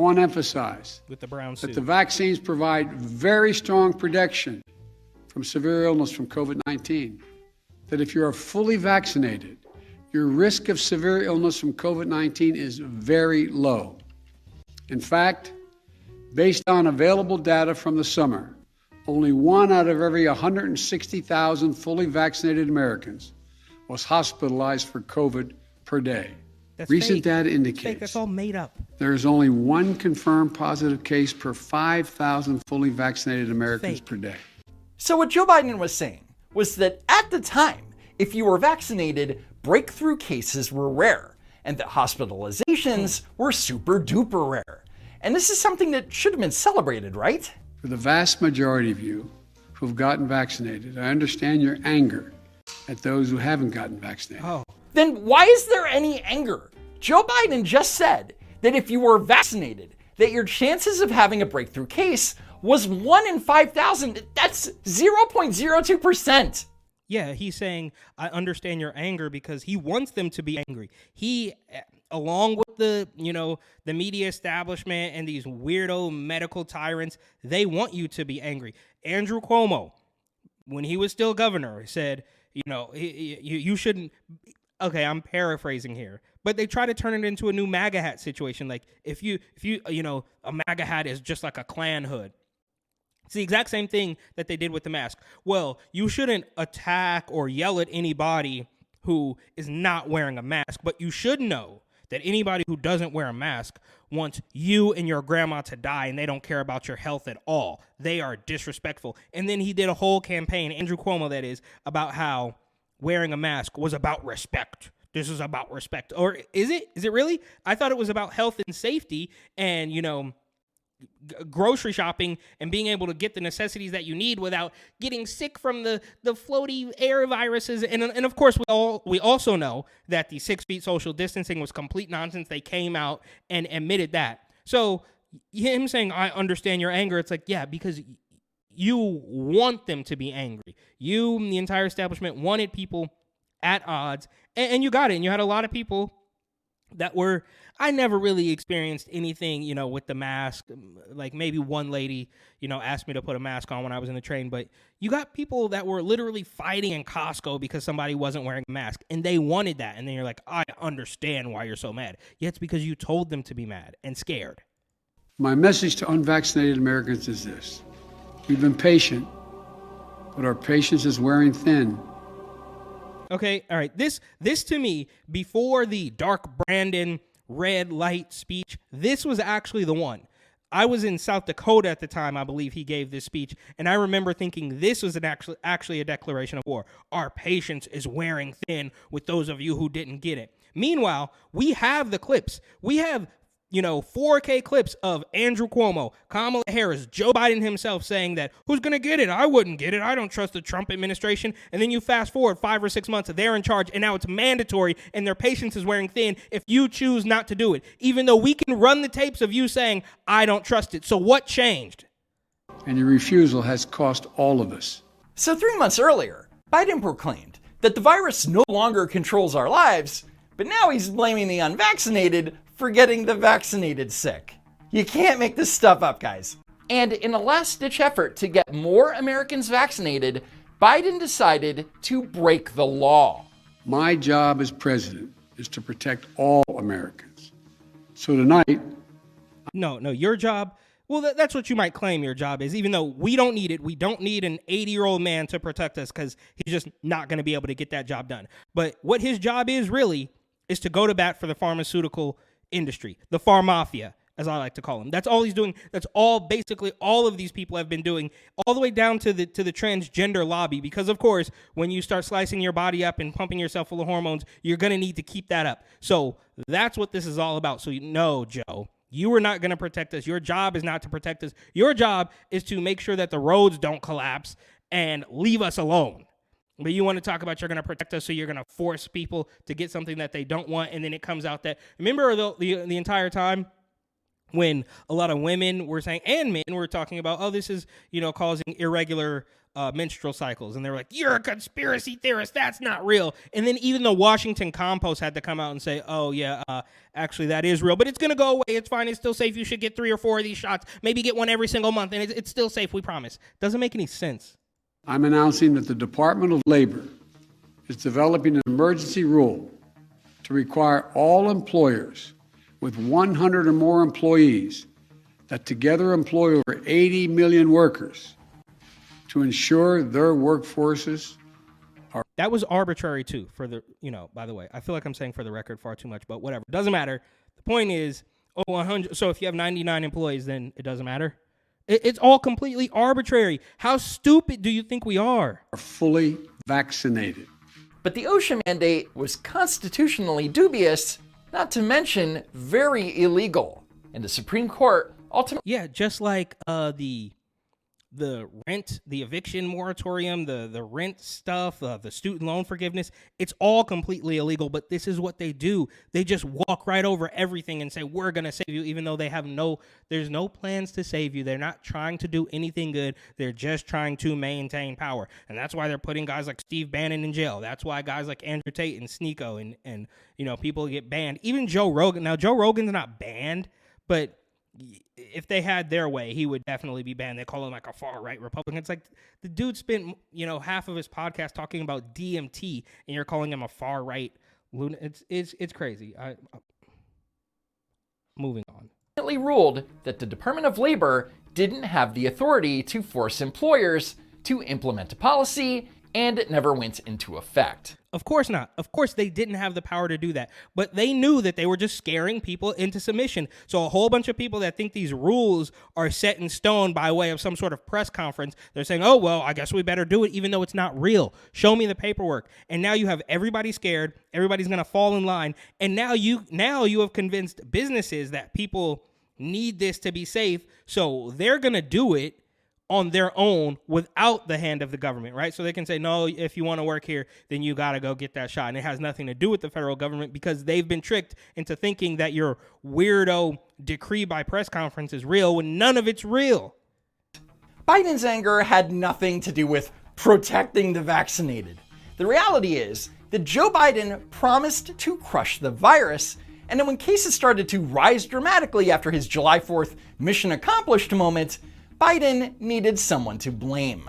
I want to emphasize with the brown that suit. the vaccines provide very strong protection from severe illness from COVID-19. That if you are fully vaccinated, your risk of severe illness from COVID-19 is very low. In fact, based on available data from the summer, only 1 out of every 160,000 fully vaccinated Americans was hospitalized for COVID per day. That's Recent fake. data Fake. indicates That's all made up. there is only 1 confirmed positive case per 5,000 fully vaccinated Americans Fake. per day. So what Joe Biden was saying was that at the time, if you were vaccinated, breakthrough cases were rare, and that hospitalizations were super duper rare. And this is something that should have been celebrated, right? For the vast majority of you who have gotten vaccinated, I understand your anger at those who haven't gotten vaccinated. Oh, Then why is there any anger? Joe Biden just said that if you were vaccinated, that your chances of having a breakthrough case was 1 in 5,000. That's 0.02%. yeah, he's saying, I understand your anger because he wants them to be angry. He, along with the media establishment and these weirdo medical tyrants, they want you to be angry. Andrew Cuomo, when he was still governor, said, you shouldn't. Okay, I'm paraphrasing here, but they try to turn it into a new MAGA hat situation. Like if you a MAGA hat is just like a Klan hood. It's the exact same thing that they did with the mask. Well, you shouldn't attack or yell at anybody who is not wearing a mask, but you should know that anybody who doesn't wear a mask wants you and your grandma to die, and they don't care about your health at all. They are disrespectful. And then he did a whole campaign, Andrew Cuomo that is, about how wearing a mask was about respect. This is about respect. Or is it? Is it really? I thought it was about health and safety and, grocery shopping and being able to get the necessities that you need without getting sick from the floaty air viruses. And of course, we also know that the 6 feet social distancing was complete nonsense. They came out and admitted that. So him saying, I understand your anger. It's like, yeah, because you want them to be angry. You, the entire establishment, wanted people at odds, and you got it. And you had a lot of people that were, I never really experienced anything, with the mask. Like maybe one lady, asked me to put a mask on when I was in the train. But you got people that were literally fighting in Costco because somebody wasn't wearing a mask, and they wanted that. And then you're like, I understand why you're so mad. Yeah, it's because you told them to be mad and scared. My message to unvaccinated Americans is this. We've been patient, but our patience is wearing thin. Okay, all right. This to me, before the Dark Brandon red light speech, this was actually the one. I was in South Dakota at the time, I believe he gave this speech, and I remember thinking this was actually a declaration of war. Our patience is wearing thin with those of you who didn't get it. Meanwhile, we have the clips. We have 4K clips of Andrew Cuomo, Kamala Harris, Joe Biden himself saying that, who's going to get it? I wouldn't get it. I don't trust the Trump administration. And then you fast forward 5 or 6 months, they're in charge, and now it's mandatory, and their patience is wearing thin if you choose not to do it, even though we can run the tapes of you saying, I don't trust it. So what changed? And your refusal has cost all of us. So 3 months earlier, Biden proclaimed that the virus no longer controls our lives, but now he's blaming the unvaccinated for getting the vaccinated sick. You can't make this stuff up, guys. And in a last-ditch effort to get more Americans vaccinated, Biden decided to break the law. My job as president is to protect all Americans. So tonight, No, your job, well, that's what you might claim your job is, even though we don't need it. We don't need an 80-year-old man to protect us because he's just not going to be able to get that job done. But what his job is really is to go to bat for the pharmaceutical industry, the pharmafia, as I like to call them. That's all he's doing. That's all basically all of these people have been doing, all the way down to the transgender lobby. Because of course, when you start slicing your body up and pumping yourself full of hormones, you're going to need to keep that up. So that's what this is all about. So no, Joe, you are not going to protect us. Your job is not to protect us. Your job is to make sure that the roads don't collapse and leave us alone. But you want to talk about you're going to protect us, so you're going to force people to get something that they don't want, and then it comes out that, remember the entire time when a lot of women were saying, and men were talking about, oh, this is, causing irregular menstrual cycles. And they were like, you're a conspiracy theorist. That's not real. And then even the Washington Compost had to come out and say, oh, yeah, actually, that is real. But it's going to go away. It's fine. It's still safe. You should get 3 or 4 of these shots. Maybe get one every single month. And it's still safe. We promise. Doesn't make any sense. I'm announcing that the Department of Labor is developing an emergency rule to require all employers with 100 or more employees that together employ over 80 million workers to ensure their workforces are. That was arbitrary too, for the, by the way. I feel like I'm saying for the record far too much, but whatever. Doesn't matter. The point is, 100. So if you have 99 employees, then it doesn't matter. It's all completely arbitrary. How stupid do you think we are? Fully vaccinated. But the OSHA mandate was constitutionally dubious, not to mention very illegal. And the Supreme Court ultimately... Yeah, just like the rent, the eviction moratorium, the rent stuff, the student loan forgiveness, it's all completely illegal, but this is what they do. They just walk right over everything and say, we're going to save you, even though there's no plans to save you. They're not trying to do anything good. They're just trying to maintain power. And that's why they're putting guys like Steve Bannon in jail. That's why guys like Andrew Tate and Sneeko and people get banned. Even Joe Rogan. Now, Joe Rogan's not banned, but if they had their way, he would definitely be banned. They call him like a far-right Republican. It's like the dude spent, half of his podcast talking about DMT, and you're calling him a far-right lunatic. It's crazy. Moving on. Ruled that the Department of Labor didn't have the authority to force employers to implement a policy, and it never went into effect. Of course not. Of course they didn't have the power to do that. But they knew that they were just scaring people into submission. So a whole bunch of people that think these rules are set in stone by way of some sort of press conference, they're saying, oh, well, I guess we better do it, even though it's not real. Show me the paperwork. And now you have everybody scared. Everybody's going to fall in line. And now you have convinced businesses that people need this to be safe. So they're going to do it on their own without the hand of the government, right? So they can say, no, if you want to work here, then you got to go get that shot. And it has nothing to do with the federal government because they've been tricked into thinking that your weirdo decree by press conference is real when none of it's real. Biden's anger had nothing to do with protecting the vaccinated. The reality is that Joe Biden promised to crush the virus, and then when cases started to rise dramatically after his July 4th mission accomplished moment, Biden needed someone to blame.